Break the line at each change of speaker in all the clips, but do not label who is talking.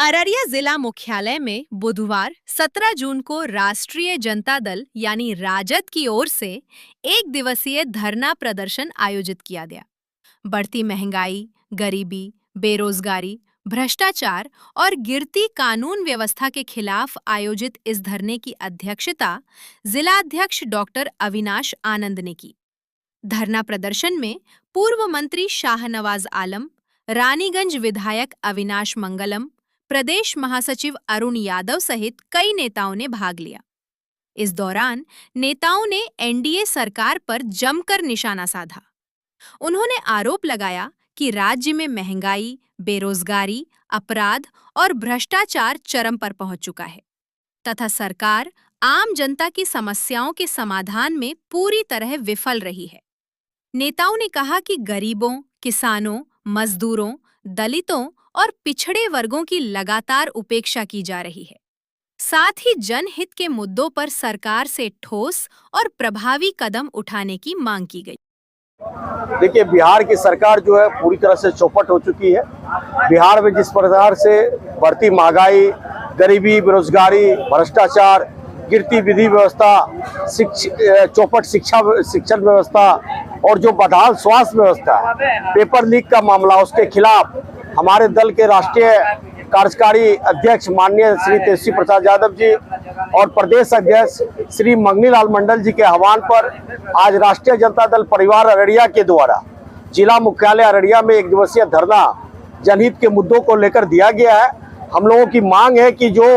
अररिया जिला मुख्यालय में बुधवार 17 जून को राष्ट्रीय जनता दल यानी राजद की ओर से एक दिवसीय धरना प्रदर्शन आयोजित किया गया। बढ़ती महंगाई, गरीबी, बेरोजगारी, भ्रष्टाचार और गिरती कानून व्यवस्था के खिलाफ आयोजित इस धरने की अध्यक्षता जिलाध्यक्ष डॉक्टर अविनाश आनंद ने की। धरना प्रदर्शन में पूर्व मंत्री शाहनवाज आलम, रानीगंज विधायक अविनाश मंगलम, प्रदेश महासचिव अरुण यादव सहित कई नेताओं ने भाग लिया। इस दौरान नेताओं ने एनडीए सरकार पर जमकर निशाना साधा। उन्होंने आरोप लगाया कि राज्य में महंगाई, बेरोजगारी, अपराध और भ्रष्टाचार चरम पर पहुंच चुका है तथा सरकार आम जनता की समस्याओं के समाधान में पूरी तरह विफल रही है। नेताओं ने कहा कि गरीबों, किसानों, मजदूरों, दलितों और पिछड़े वर्गों की लगातार उपेक्षा की जा रही है। साथ ही जनहित के मुद्दों पर सरकार से ठोस और प्रभावी कदम उठाने की मांग की गई।
देखिए, बिहार की सरकार जो है पूरी तरह से चौपट हो चुकी है। बिहार में जिस प्रकार से बढ़ती महंगाई, गरीबी, बेरोजगारी, भ्रष्टाचार, गिरती विधि व्यवस्था, चौपट शिक्षण व्यवस्था और जो बदहाल स्वास्थ्य व्यवस्था, पेपर लीक का मामला, उसके खिलाफ हमारे दल के राष्ट्रीय कार्यकारी अध्यक्ष माननीय श्री तेजस्वी प्रसाद यादव जी और प्रदेश अध्यक्ष श्री मंगनी लाल मंडल जी के आह्वान पर आज राष्ट्रीय जनता दल परिवार अररिया के द्वारा जिला मुख्यालय अररिया में एक दिवसीय धरना जनहित के मुद्दों को लेकर दिया गया है। हम लोगों की मांग है कि जो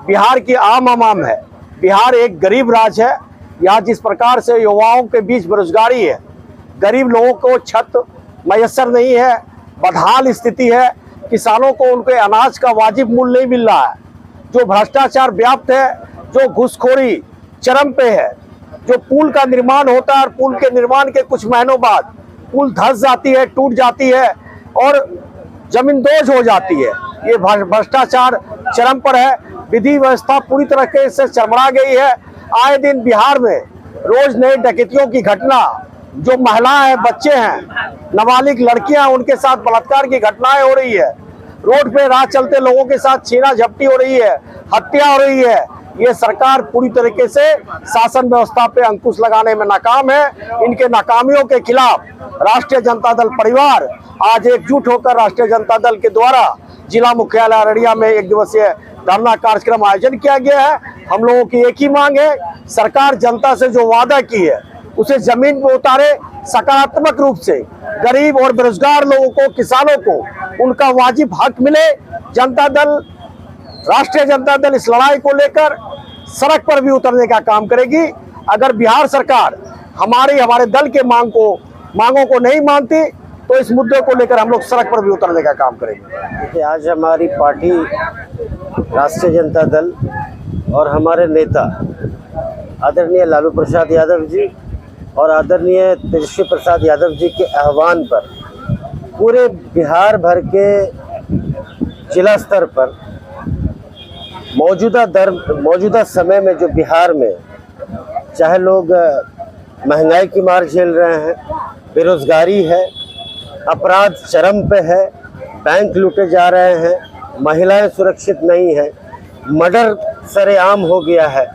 बिहार की आम आवाम है, बिहार एक गरीब राज्य है। यहाँ जिस प्रकार से युवाओं के बीच बेरोजगारी है, गरीब लोगों को छत मयसर नहीं है, बदहाल स्थिति है, किसानों को उनके अनाज का वाजिब मूल्य नहीं मिल रहा है, जो भ्रष्टाचार व्याप्त है, जो घूसखोरी चरम पे है, जो पुल का निर्माण होता है और पुल के निर्माण के कुछ महीनों बाद पुल धंस जाती है, टूट जाती है और जमींदोज हो जाती है। ये भ्रष्टाचार चरम पर है। विधि व्यवस्था पूरी तरह से चरमरा गई है। आए दिन बिहार में रोज नई डकैतियों की घटना, जो महिलाएं हैं, बच्चे हैं, नाबालिग लड़कियां, उनके साथ बलात्कार की घटनाएं हो रही है। रोड पे राह चलते लोगों के साथ छीना झपटी हो रही है, हत्या हो रही है। ये सरकार पूरी तरीके से शासन व्यवस्था पे अंकुश लगाने में नाकाम है। इनके नाकामियों के खिलाफ राष्ट्रीय जनता दल परिवार आज एकजुट होकर राष्ट्रीय जनता दल के द्वारा जिला मुख्यालय अररिया में एक दिवसीय धरना कार्यक्रम आयोजन किया गया है। हम लोगों की एक ही मांग है, सरकार जनता से जो वादा की है उसे जमीन पर उतारे, सकारात्मक रूप से गरीब और बेरोजगार लोगों को, किसानों को उनका वाजिब हक मिले। जनता दल, राष्ट्रीय जनता दल इस लड़ाई को लेकर सड़क पर भी उतरने का काम करेगी। अगर बिहार सरकार हमारे दल के मांगों को नहीं मानती तो इस मुद्दे को लेकर हम लोग सड़क पर भी उतरने का काम करेंगे।
आज हमारी पार्टी राष्ट्रीय जनता दल और हमारे नेता आदरणीय लालू प्रसाद यादव जी और आदरणीय तेजस्वी प्रसाद यादव जी के आह्वान पर पूरे बिहार भर के जिला स्तर पर मौजूदा समय में जो बिहार में चाहे लोग महंगाई की मार झेल रहे हैं, बेरोजगारी है, अपराध चरम पे है, बैंक लूटे जा रहे हैं, महिलाएं सुरक्षित नहीं है, मर्डर सरेआम हो गया है,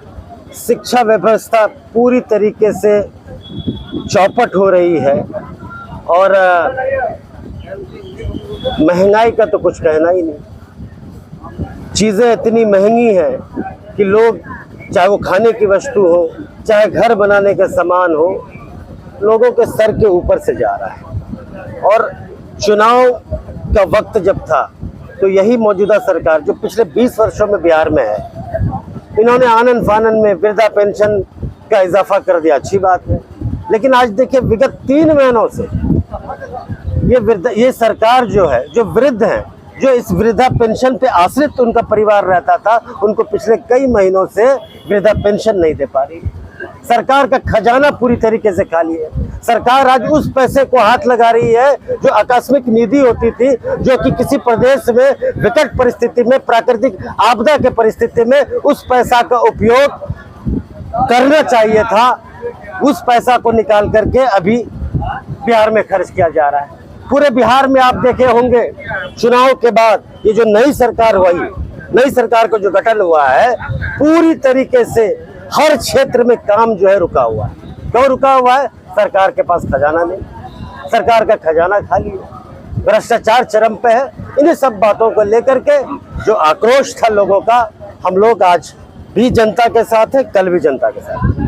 शिक्षा व्यवस्था पूरी तरीके से चौपट हो रही है और महंगाई का तो कुछ कहना ही नहीं। चीज़ें इतनी महंगी हैं कि लोग, चाहे वो खाने की वस्तु हो, चाहे घर बनाने के सामान हो, लोगों के सर के ऊपर से जा रहा है। और चुनाव का वक्त जब था तो यही मौजूदा सरकार जो पिछले 20 वर्षों में बिहार में है, इन्होंने आनन फानन में वृद्धा पेंशन का इजाफा कर दिया, अच्छी बात है। लेकिन आज देखिए, विगत 3 महीनों से ये सरकार जो है, जो वृद्ध हैं, जो इस वृद्धा पेंशन पे आश्रित उनका परिवार रहता था, उनको पिछले कई महीनों से वृद्धा पेंशन नहीं दे पा रही। सरकार का खजाना पूरी तरीके से खाली है। सरकार आज उस पैसे को हाथ लगा रही है जो आकस्मिक निधि होती थी, जो कि किसी प्रदेश में विकट परिस्थिति में, प्राकृतिक आपदा के परिस्थिति में उस पैसा का उपयोग करना चाहिए था। उस पैसा को निकाल करके अभी बिहार में खर्च किया जा रहा है। पूरे बिहार में आप देखे होंगे चुनाव के बाद ये जो नई सरकार हुई, नई सरकार को जो गठन हुआ है, पूरी तरीके से हर क्षेत्र में काम जो है रुका हुआ है। क्यों रुका हुआ है? सरकार के पास खजाना नहीं, सरकार का खजाना खाली है, भ्रष्टाचार चरम पे है। इन्हीं सब बातों को लेकर के जो आक्रोश था लोगों का, हम लोग आज भी जनता के साथ है, कल भी जनता के साथ है।